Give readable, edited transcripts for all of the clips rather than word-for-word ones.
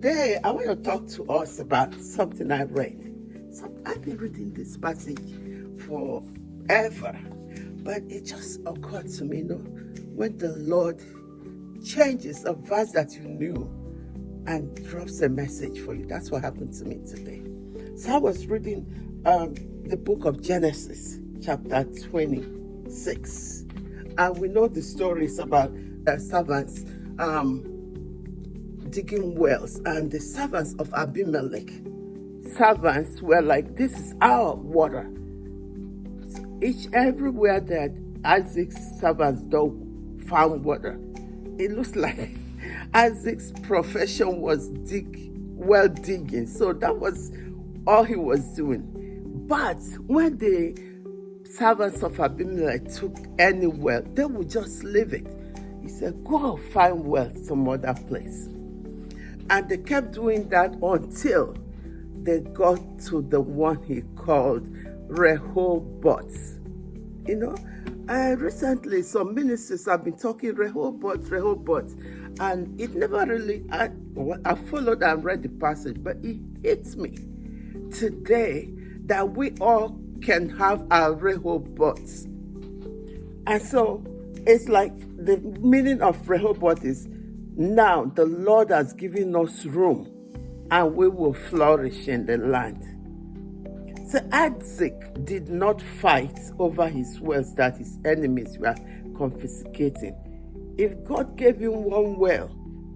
today I want to talk to us about something I read. I've been reading this passage forever, but it just occurred to me, when the Lord changes a verse that you knew and drops a message for you. That's what happened to me today. So I was reading the book of Genesis, chapter 26. And we know the stories about servants digging wells, and the servants of Abimelech. Servants were like, this is our water. Everywhere that Isaac's servants found water, it looks like Isaac's profession was well digging. So that was all he was doing. But when the servants of Abimelech took any well, they would just leave it. He said, go find well some other place. And they kept doing that until they got to the one he called Rehoboth. Recently some ministers have been talking Rehoboth, and it never really, I followed and read the passage, but it hits me today that we all can have our Rehoboths. And so it's like the meaning of Rehoboth is, now the Lord has given us room and we will flourish in the land. So Isaac did not fight over his wealth that his enemies were confiscating. If God gave him one well,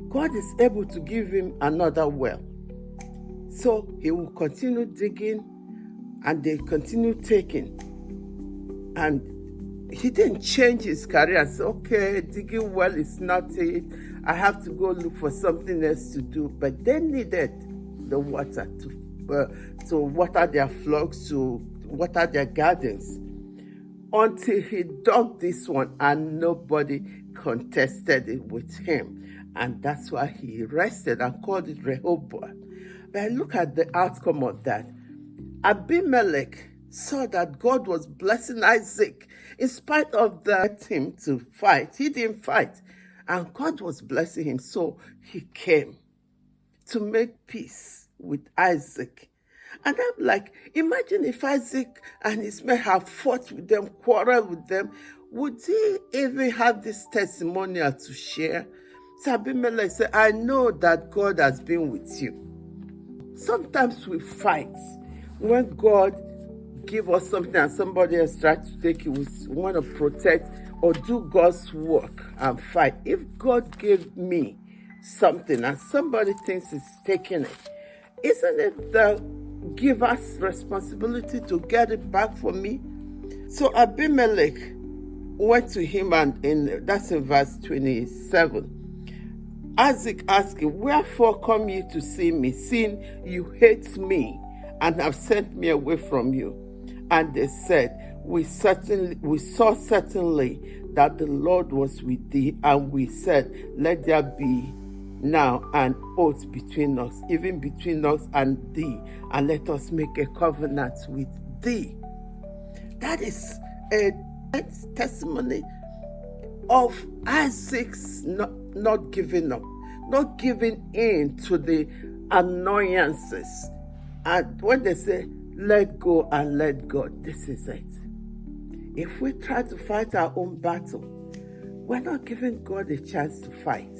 God is able to give him another well. So he will continue digging and they continue taking. And he didn't change his career and say, okay, digging well is not it. I have to go look for something else to do. But they needed the water to water their flocks, to water their gardens, until he dug this one and nobody contested it with him. And that's why he rested and called it Rehoboth. But look at the outcome of that. Abimelech saw that God was blessing Isaac in spite of that him to fight. He didn't fight. And God was blessing him. So he came to make peace with Isaac. And I'm like, imagine if Isaac and his men have fought with them, quarreled with them, would he even have this testimonial to share? So Abimelech said, I know that God has been with you. Sometimes we fight. When God give us something and somebody else tries to take it, we want to protect or do God's work and fight. If God gave me something and somebody thinks he's taking it, isn't it the giver's responsibility to get it back for me? So Abimelech went to him, and that's in verse 27. Isaac asked him, wherefore come you to see me, seeing you hate me and have sent me away from you? And they said, we saw certainly that the Lord was with thee, and we said, let there be now an oath between us, even between us and thee, and let us make a covenant with thee. That is a testimony of Isaac's not giving up, not giving in to the annoyances. And when they say, let go and let God, this is it. If we try to fight our own battle, we're not giving God a chance to fight.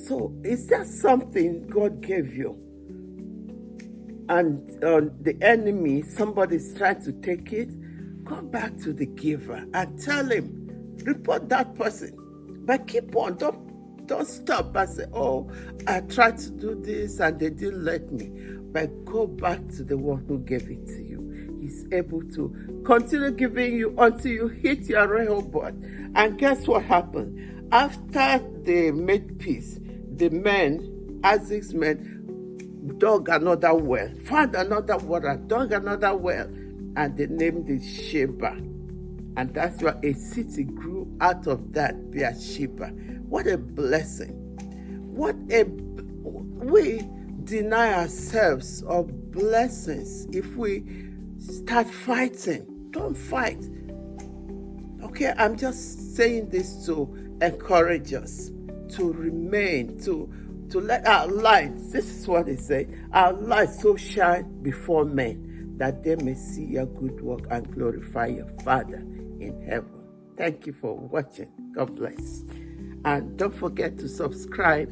So is there something God gave you, and the enemy, somebody's trying to take it? Go back to the giver and tell him, report that person, but keep on. Don't stop and say, oh, I tried to do this and they didn't let me. But go back to the one who gave it to you. He's able to continue giving you until you hit your Rehoboth. And guess what happened? After they made peace, the men, Isaac's men, dug another well, found another water, dug another well, and they named it Sheba. And that's why a city grew out of that, Beersheba. What a blessing. We deny ourselves of blessings if we start fighting. Don't fight. Okay, I'm just saying this to encourage us to remain, to to let our lights, this is what it says, our lights so shine before men that they may see your good work and glorify your Father in heaven. Thank you for watching. God bless. And don't forget to subscribe